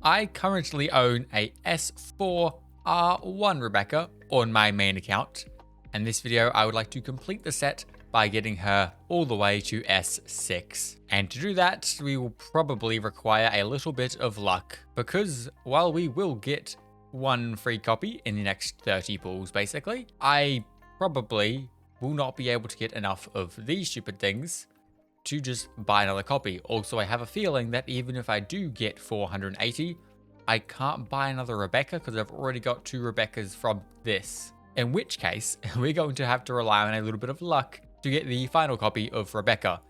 I currently own a S4R1 Rebecca on my main account. And this video, I would like to complete the set by getting her all the way to S6. And to do that, we will probably require a little bit of luck, because while we will get one free copy in the next 30 pulls, basically, I probably will not be able to get enough of these stupid things to just buy another copy. Also, I have a feeling that even if I do get 480, I can't buy another Rebecca because I've already got 2 Rebeccas from this. In which case, we're going to have to rely on a little bit of luck to get the final copy of Rebecca.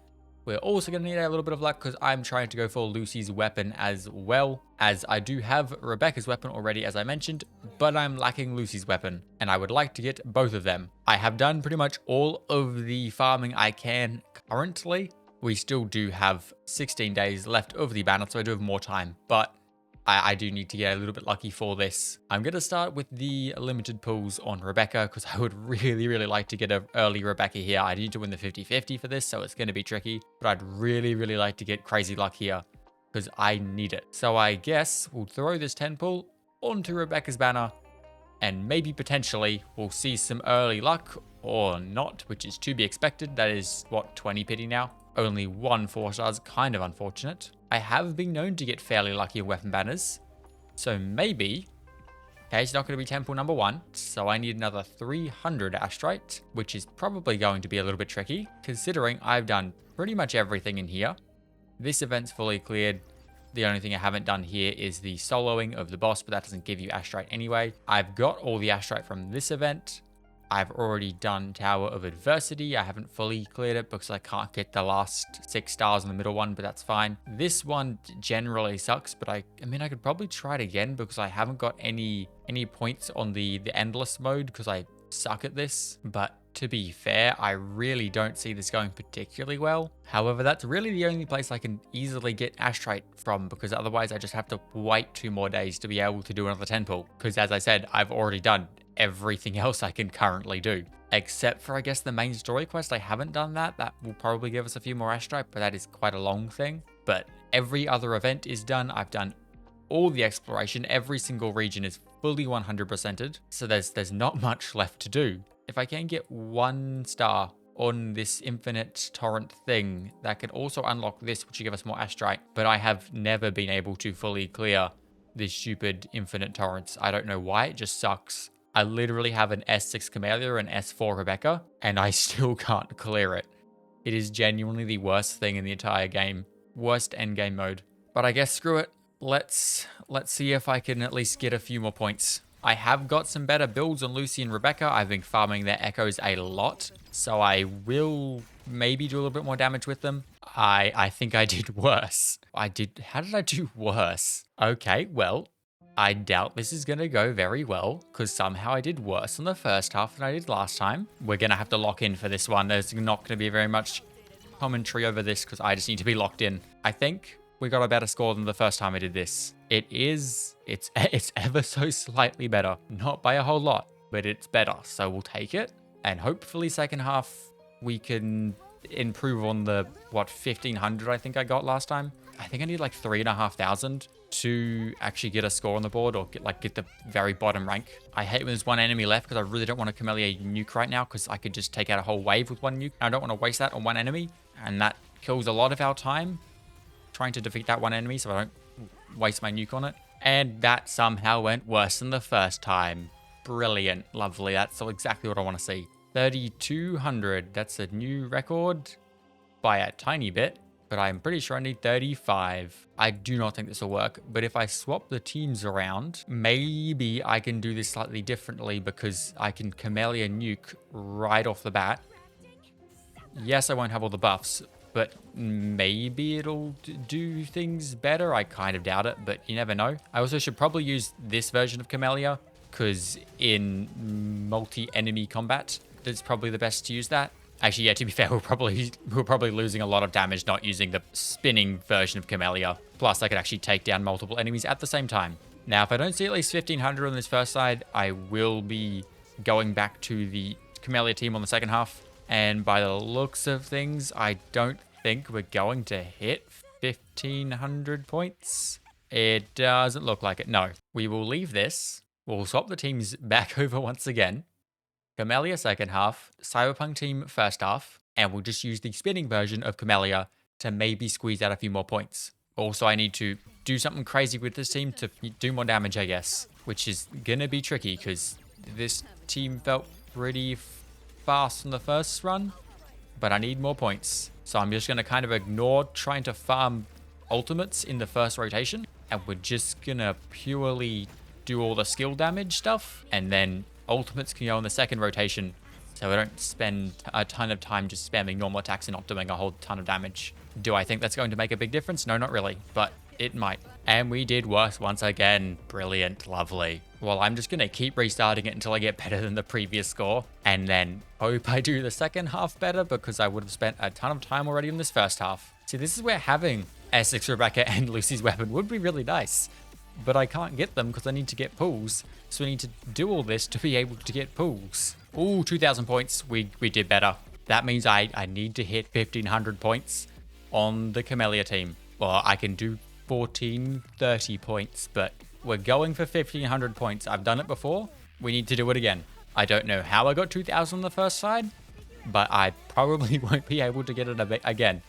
We're also going to need a little bit of luck because I'm trying to go for Lucy's weapon as well, as I do have Rebecca's weapon already, as I mentioned, but I'm lacking Lucy's weapon, and I would like to get both of them. I have done pretty much all of the farming I can currently. We still do have 16 days left of the banner, so I do have more time, but I do need to get a little bit lucky for this. I'm going to start with the limited pulls on Rebecca because I would really like to get an early Rebecca here. I need to win the 50-50 for this, so it's going to be tricky. But I'd really like to get crazy luck here because I need it. So I guess we'll throw this 10 pull onto Rebecca's banner and maybe potentially we'll see some early luck or not, which is to be expected. That is, what, 20 pity now? Only 1 4-star is kind of unfortunate. I have been known to get fairly lucky in weapon banners. So maybe... Okay, it's not going to be temple number 1. So I need another 300 Astrite, which is probably going to be a little bit tricky, considering I've done pretty much everything in here. This event's fully cleared. The only thing I haven't done here is the soloing of the boss, but that doesn't give you Astrite anyway. I've got all the Astrite from this event. I've already done Tower of Adversity. I haven't fully cleared it because I can't get the last 6 stars in the middle one, but that's fine. This one generally sucks, but I mean, I could probably try it again because I haven't got any points on the endless mode because I suck at this. But to be fair, I really don't see this going particularly well. However, that's really the only place I can easily get Astrite from, because otherwise I just have to wait 2 more days to be able to do another 10 pull. Because as I said, I've already done everything else I can currently do. Except for, I guess, the main story quest. I haven't done that. That will probably give us a few more Astrite, but that is quite a long thing. But every other event is done. I've done all the exploration. Every single region is fully 100%ed. So there's not much left to do. If I can get 1 star on this infinite torrent thing, that could also unlock this, which will give us more Astrite. But I have never been able to fully clear this stupid infinite torrents. I don't know why, it just sucks. I literally have an S6 Camellia and S4 Rebecca, and I still can't clear it. It is genuinely the worst thing in the entire game. Worst endgame mode. But I guess screw it. Let's see if I can at least get a few more points. I have got some better builds on Lucy and Rebecca. I've been farming their echoes a lot, so I will maybe do a little bit more damage with them. I think I did worse. How did I do worse? Okay, well, I doubt this is going to go very well, because somehow I did worse in the first half than I did last time. We're going to have to lock in for this one. There's not going to be very much commentary over this, because I just need to be locked in. I think we got a better score than the first time I did this. It's ever so slightly better. Not by a whole lot, but it's better. So we'll take it. And hopefully second half, we can improve on the, 1500 I think I got last time. I think I need like 3,500 to actually get a score on the board, or get the very bottom rank. I hate when there's 1 enemy left because I really don't want to Camellia nuke right now, because I could just take out a whole wave with 1 nuke. I don't want to waste that on 1 enemy, and that kills a lot of our time trying to defeat that 1 enemy, so I don't waste my nuke on it. And that somehow went worse than the first time. Brilliant. Lovely. That's exactly what I want to see. 3,200. That's a new record by a tiny bit, but I'm pretty sure I need 35. I do not think this will work, but if I swap the teams around, maybe I can do this slightly differently, because I can Camellia nuke right off the bat. Yes, I won't have all the buffs, but maybe it'll do things better. I kind of doubt it, but you never know. I also should probably use this version of Camellia, because in multi-enemy combat, it's probably the best to use that. Actually, yeah, to be fair, we're probably losing a lot of damage not using the spinning version of Camellia. Plus, I could actually take down multiple enemies at the same time. Now, if I don't see at least 1,500 on this first side, I will be going back to the Camellia team on the second half. And by the looks of things, I don't think we're going to hit 1,500 points. It doesn't look like it. No. We will leave this. We'll swap the teams back over once again. Camellia second half, Cyberpunk team first half, and we'll just use the spinning version of Camellia to maybe squeeze out a few more points. Also, I need to do something crazy with this team to do more damage, I guess, which is gonna be tricky because this team felt pretty fast on the first run, but I need more points. So I'm just gonna kind of ignore trying to farm ultimates in the first rotation, and we're just gonna purely do all the skill damage stuff, and then ultimates can go in the second rotation, so I don't spend a ton of time just spamming normal attacks and not doing a whole ton of damage. Do I think that's going to make a big difference? No, not really, but it might. And we did worse once again. Brilliant, lovely. Well, I'm just gonna keep restarting it until I get better than the previous score, and then hope I do the second half better because I would have spent a ton of time already in this first half. See, this is where having Essex, Rebecca, and Lucy's weapon would be really nice. But I can't get them because I need to get pulls. So we need to do all this to be able to get pulls. Ooh, 2,000 points. We did better. That means I need to hit 1,500 points on the Camellia team. Well, I can do 1,430 points, but we're going for 1,500 points. I've done it before. We need to do it again. I don't know how I got 2,000 on the first side, but I probably won't be able to get it again.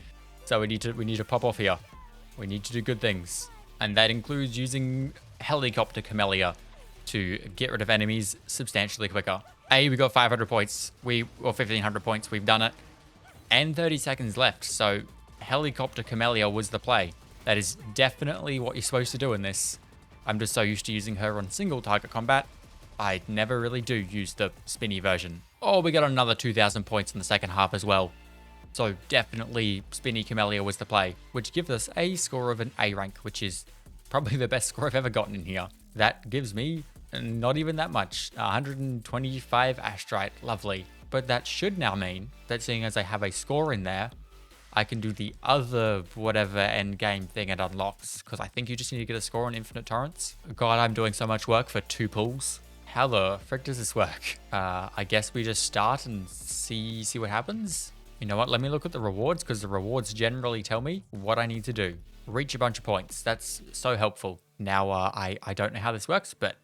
So we need to pop off here. We need to do good things. And that includes using Helicopter Camellia to get rid of enemies substantially quicker. Hey, we got 500 points. Or 1,500 points. We've done it. And 30 seconds left. So Helicopter Camellia was the play. That is definitely what you're supposed to do in this. I'm just so used to using her on single target combat. I never really do use the spinny version. Oh, we got another 2,000 points in the second half as well. So definitely Spinny Camellia was the play, which gives us a score of an A rank, which is probably the best score I've ever gotten in here. That gives me not even that much, 125 Astrite, lovely. But that should now mean that seeing as I have a score in there, I can do the other whatever end game thing it unlocks, because I think you just need to get a score on Infinite Torrents. God, I'm doing so much work for 2 pulls. How the frick does this work? I guess we just start and see what happens. You know what, let me look at the rewards, because the rewards generally tell me what I need to do. Reach a bunch of points. That's so helpful. Now, I don't know how this works, but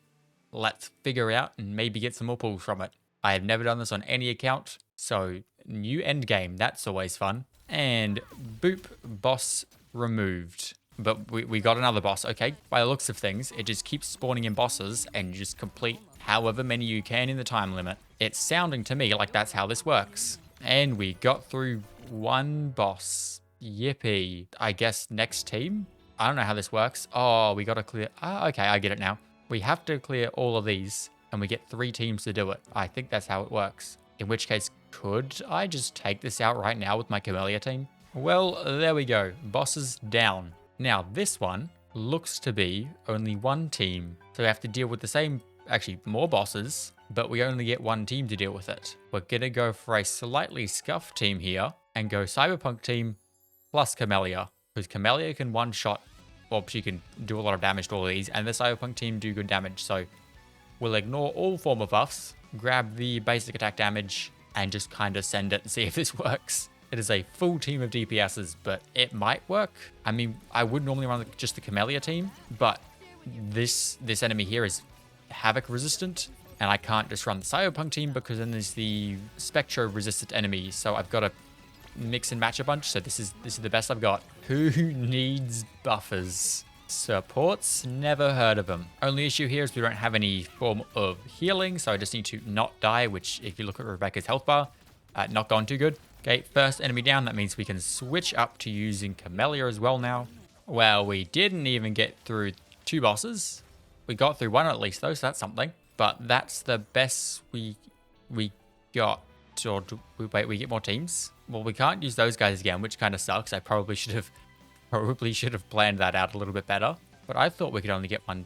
let's figure out and maybe get some more pulls from it. I have never done this on any account, so new end game, that's always fun. And boop, boss removed. But we got another boss, okay? By the looks of things, it just keeps spawning in bosses and you just complete however many you can in the time limit. It's sounding to me like that's how this works. And we got through one boss. Yippee. I guess next team? I don't know how this works. Oh, we got to clear... okay, I get it now. We have to clear all of these, and we get 3 teams to do it. I think that's how it works. In which case, could I just take this out right now with my Camellia team? Well, there we go. Bosses down. Now, this one looks to be only 1 team. So we have to deal with the same... actually, more bosses, but we only get 1 team to deal with it. We're gonna go for a slightly scuffed team here and go Cyberpunk team plus Camellia, because Camellia can one-shot, well, she can do a lot of damage to all of these, and the Cyberpunk team do good damage, so we'll ignore all form of buffs, grab the basic attack damage, and just kind of send it and see if this works. It is a full team of DPSs, but it might work. I mean, I would normally run just the Camellia team, but this enemy here is Havoc resistant, and I can't just run the Cyberpunk team because then there's the Spectro resistant enemy, so I've got to mix and match a bunch, so this is the best I've got. Who needs buffers? Supports? Never heard of them. Only issue here is we don't have any form of healing, so I just need to not die, which if you look at Rebecca's health bar, not gone too good. Okay, first enemy down, that means we can switch up to using Camellia as well now. Well, we didn't even get through 2 bosses. We got through 1 at least though, so that's something. But that's the best we got. Or wait, we get more teams? Well, we can't use those guys again, which kind of sucks. I probably should have planned that out a little bit better. But I thought we could only get 1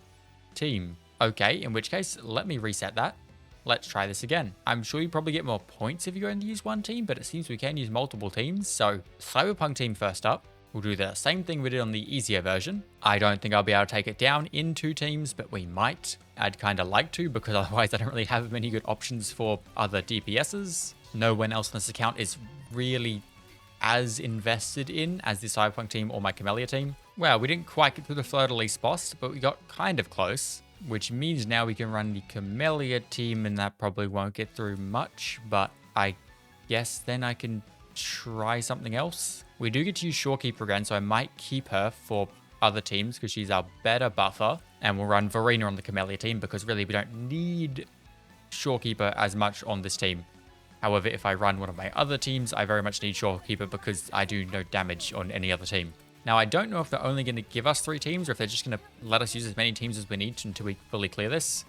team. Okay, in which case, let me reset that. Let's try this again. I'm sure you probably get more points if you're going to use 1 team, but it seems we can use multiple teams. So, Cyberpunk team first up. We'll do the same thing we did on the easier version. I don't think I'll be able to take it down in 2 teams, but we might. I'd kind of like to, because otherwise I don't really have many good options for other DPSs. No one else on this account is really as invested in as the Cyberpunk team or my Camellia team. Well, we didn't quite get through the Fleur-de-Lis boss, but we got kind of close, which means now we can run the Camellia team, and that probably won't get through much, but I guess then I can try something else. We do get to use Shorekeeper again, so I might keep her for other teams because she's our better buffer, and we'll run Verena on the Camellia team because really we don't need Shorekeeper as much on this team. However, if I run one of my other teams, I very much need Shorekeeper because I do no damage on any other team. Now, I don't know if they're only going to give us 3 teams or if they're just going to let us use as many teams as we need until we fully clear this.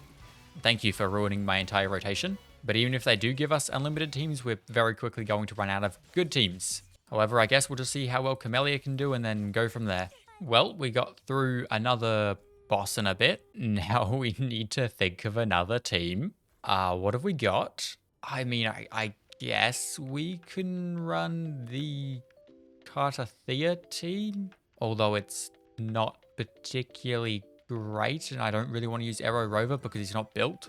Thank you for ruining my entire rotation. But even if they do give us unlimited teams, we're very quickly going to run out of good teams. However, I guess we'll just see how well Camellia can do and then go from there. Well, we got through another boss in a bit. Now we need to think of another team. What have we got? I mean, I guess we can run the Cartathea team, although it's not particularly great, and I don't really want to use Arrow Rover because he's not built.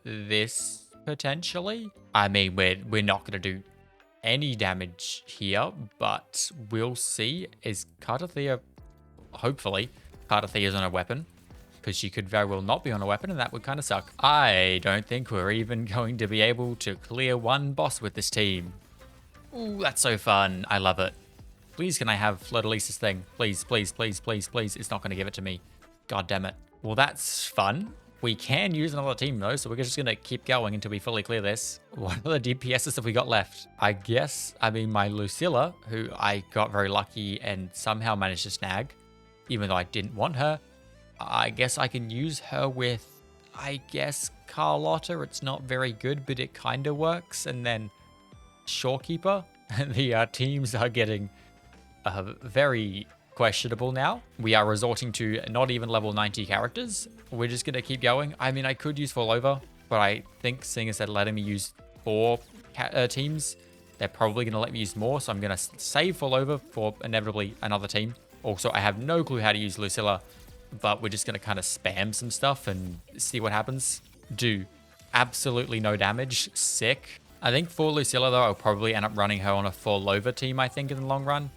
This potentially. I mean, we're not going to do any damage here, but we'll see. Is Cartathea, hopefully, Cartathea's on a weapon, because she could very well not be on a weapon, and that would kind of suck. I don't think we're even going to be able to clear one boss with this team. Ooh, that's so fun. I love it. Please, can I have Fleur-de-Lis's thing? Please, please, please, please, please. It's not going to give it to me. God damn it. Well, that's fun. We can use another team, though, so we're just going to keep going until we fully clear this. What other DPSs have we got left? I mean, my Lucilla, who I got very lucky and somehow managed to snag, even though I didn't want her. I guess I can use her with, Carlotta. It's not very good, but it kind of works. And then Shorekeeper. The teams are getting very questionable now. We are resorting to not even level 90 characters. We're just going to keep going. I mean, I could use Fall Over, but I think seeing as they're letting me use 4 teams, they're probably going to let me use more. So I'm going to save Fall Over for inevitably another team. Also, I have no clue how to use Lucilla, but we're just going to kind of spam some stuff and see what happens. Do absolutely no damage. Sick. I think for Lucilla, though, I'll probably end up running her on a Fall Over team, I think, in the long run.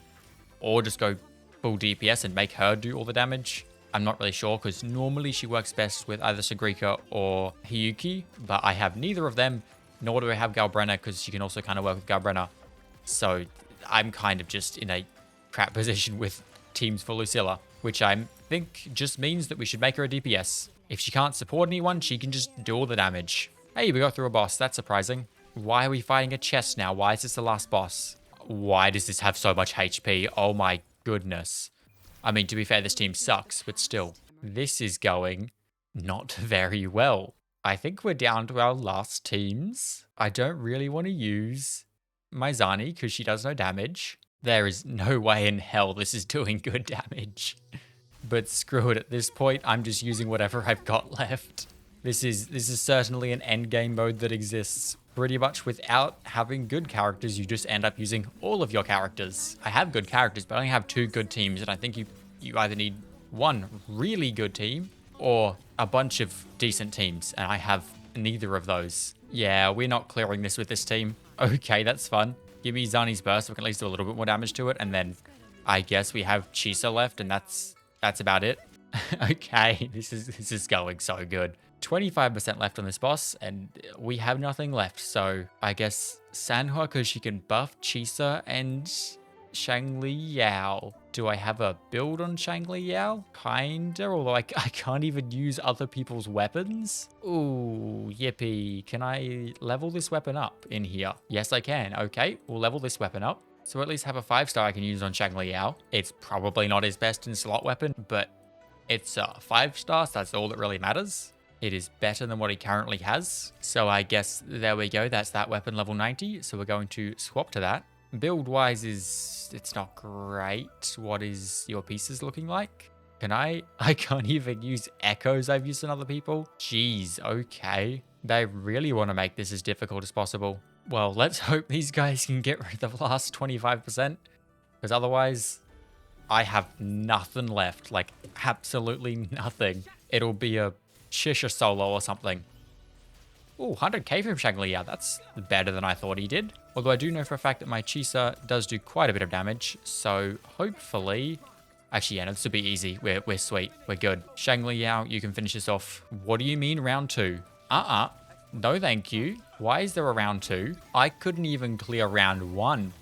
Or just go full DPS and make her do all the damage. I'm not really sure, because normally she works best with either Sagrika or Hiyuki, but I have neither of them, nor do I have Galbrenna, because she can also kind of work with Galbrenna. So I'm kind of just in a crap position with teams for Lucilla, which I think just means that we should make her a DPS. If she can't support anyone, she can just do all the damage. Hey, we got through a boss. That's surprising. Why are we fighting a chest now? Why is this the last boss? Why does this have so much HP? Oh my goodness. I mean, to be fair, this team sucks, but still. This is going not very well. I think we're down to our last teams. I don't really want to use my Zani because she does no damage. There is no way in hell this is doing good damage. But screw it, at this point, I'm just using whatever I've got left. This is certainly an endgame mode that exists. Pretty much without having good characters, you just end up using all of your characters. I have good characters, but I only have 2 good teams, and I think you either need 1 really good team or a bunch of decent teams, and I have neither of those. Yeah, we're not clearing this with this team. Okay, that's fun. Give me Zani's burst, so we can at least do a little bit more damage to it, and then I guess we have Chisa left, and that's about it. Okay, this is going so good. 25% left on this boss, and we have nothing left. So I guess Sanhua, because she can buff Chisa and Shangli Yao. Do I have a build on Shangli Yao? Kinda, although I can't even use other people's weapons. Ooh, yippee. Can I level this weapon up in here? Yes, I can. Okay, we'll level this weapon up. So at least have a 5-star I can use on Shangli Yao. It's probably not his best in slot weapon, but it's a 5-star, so that's all that really matters. It is better than what he currently has. So I guess there we go. That's that weapon level 90. So we're going to swap to that. Build-wise it's not great. What is your pieces looking like? Can I can't even use echoes I've used on other people. Jeez, okay. They really want to make this as difficult as possible. Well, let's hope these guys can get rid of the last 25%. Because otherwise, I have nothing left. Like, absolutely nothing. It'll be a Shisha solo or something. Ooh, 100k from Shangli-Ya. That's better than I thought he did. Although I do know for a fact that my Chisa does do quite a bit of damage. So hopefully Actually, yeah, no, this will be easy. We're sweet. We're good. Shang Liao, you can finish this off. What do you mean round 2? No, thank you. Why is there a round 2? I couldn't even clear round 1.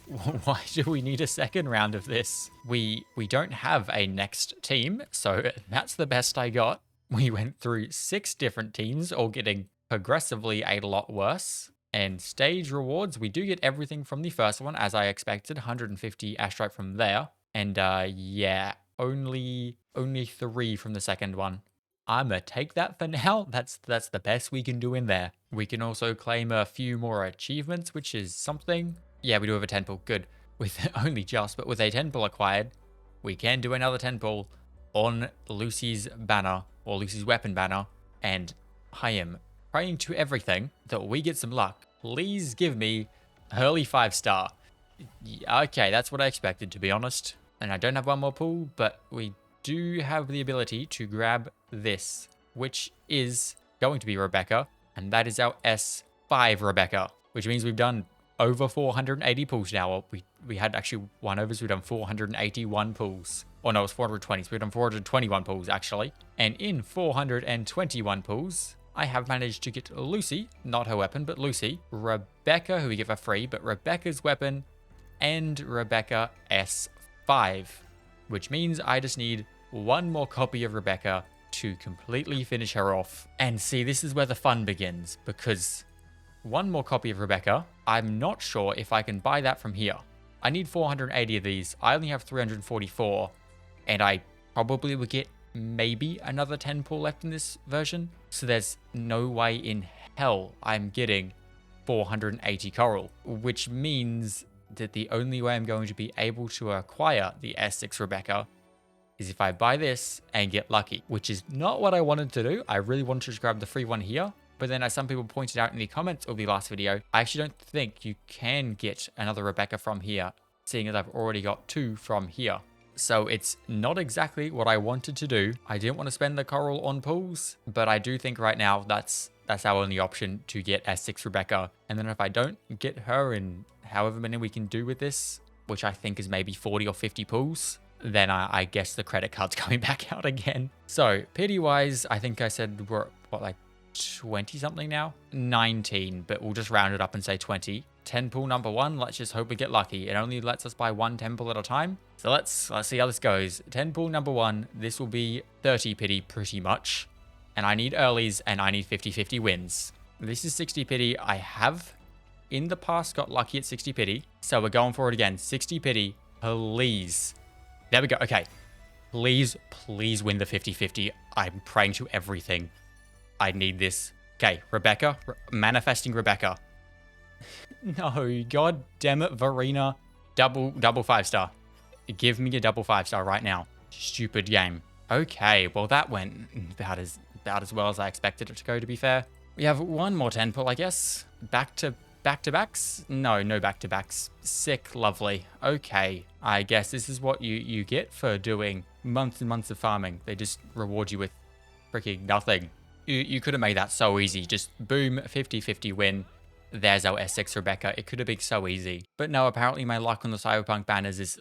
Why do we need a second round of this? We don't have a next team, so that's the best I got. We went through 6 different teams, all getting progressively a lot worse. And stage rewards, we do get everything from the first one, as I expected. 150 airstrike from there. And yeah, only 3 from the second one. I'ma take that for now. That's the best we can do in there. We can also claim a few more achievements, which is something. Yeah, we do have a 10 pull. Good. With only just, but with a 10 pull acquired, we can do another 10 pull on Lucy's banner, or Lucy's weapon banner. And I am praying to everything that we get some luck. Please give me early 5-star. Okay, that's what I expected, to be honest. And I don't have one more pull, but we do have the ability to grab this, which is going to be Rebecca, and that is our S5 Rebecca, which means we've done over 480 pulls now. Well, we had actually one over, so we've done 481 pulls. Oh no, it's 420, so we've done 421 pulls actually. And in 421 pulls, I have managed to get Lucy, not her weapon, but Lucy, Rebecca, who we give for free, but Rebecca's weapon, and Rebecca S5, which means I just need one more copy of Rebecca to completely finish her off. And see, this is where the fun begins, because one more copy of Rebecca, I'm not sure if I can buy that from here. I need 480 of these. I only have 344, and I probably would get maybe another 10 pull left in this version. So there's no way in hell I'm getting 480 coral, which means that the only way I'm going to be able to acquire the S6 Rebecca is if I buy this and get lucky, which is not what I wanted to do. I really wanted to just grab the free one here. But then as some people pointed out in the comments of the last video, I actually don't think you can get another Rebecca from here, seeing as I've already got 2 from here. So it's not exactly what I wanted to do. I didn't want to spend the coral on pulls, but I do think right now that's our only option to get S6 Rebecca. And then if I don't get her in however many we can do with this, which I think is maybe 40 or 50 pulls, then I guess the credit card's coming back out again. So pity-wise, I think I said we're, what, like 20 something now? 19, but we'll just round it up and say 20. 10 pull number 1, let's just hope we get lucky. It only lets us buy 1 10 pull at a time. So let's see how this goes. 10 pull number 1, this will be 30 pity pretty much. And I need earlies and I need 50-50 wins. This is 60 pity. I have in the past got lucky at 60 pity. So we're going for it again. 60 pity, please. There we go. Okay. Please win the 50-50. I'm praying to everything. I need this. Okay, Rebecca. Manifesting Rebecca. No, god damn it, Verena. Double 5-star. Give me a double 5-star right now. Stupid game. Okay, well that went about as well as I expected it to go, to be fair. We have one more 10 pull, I guess. Back-to-backs? No back-to-backs. Sick, lovely. Okay, I guess this is what you get for doing months and months of farming. They just reward you with freaking nothing. You could have made that so easy. Just boom, 50-50 win. There's our S6 Rebecca. It could have been so easy. But no, apparently my luck on the Cyberpunk banners is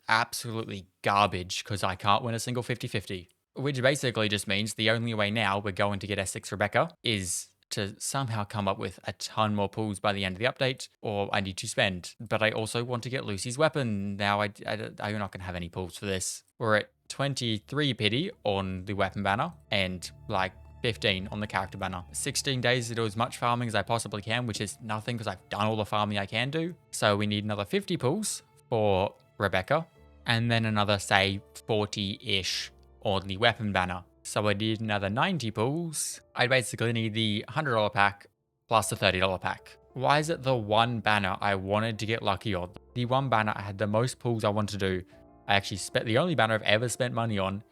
absolutely garbage because I can't win a single 50-50. Which basically just means the only way now we're going to get S6 Rebecca is to somehow come up with a ton more pulls by the end of the update, or I need to spend. But I also want to get Lucy's weapon. Now I'm not going to have any pulls for this. We're at 23 pity on the weapon banner and like 15 on the character banner. 16 days to do as much farming as I possibly can, which is nothing because I've done all the farming I can do. So we need another 50 pulls for Rebecca, and then another, say, 40-ish on the weapon banner. So I need another 90 pulls. I basically need the $100 pack plus the $30 pack. Why is it the one banner I wanted to get lucky on? The one banner I had the most pulls I wanted to do. I actually spent the only banner I've ever spent money on.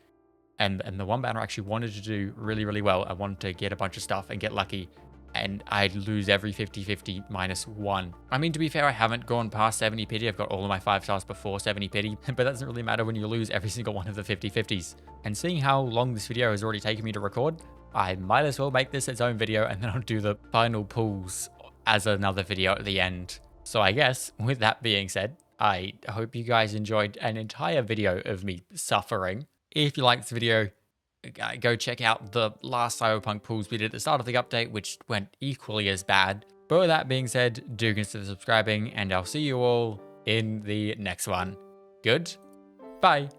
And the one banner I actually wanted to do really, really well. I wanted to get a bunch of stuff and get lucky. And I'd lose every 50-50 minus 1. I mean, to be fair, I haven't gone past 70 pity. I've got all of my 5 stars before 70 pity. But that doesn't really matter when you lose every single one of the 50-50s. And seeing how long this video has already taken me to record, I might as well make this its own video and then I'll do the final pulls as another video at the end. So I guess, with that being said, I hope you guys enjoyed an entire video of me suffering. If you liked this video, go check out the last Cyberpunk pulls we did at the start of the update, which went equally as bad. But with that being said, do consider subscribing, and I'll see you all in the next one. Good? Bye.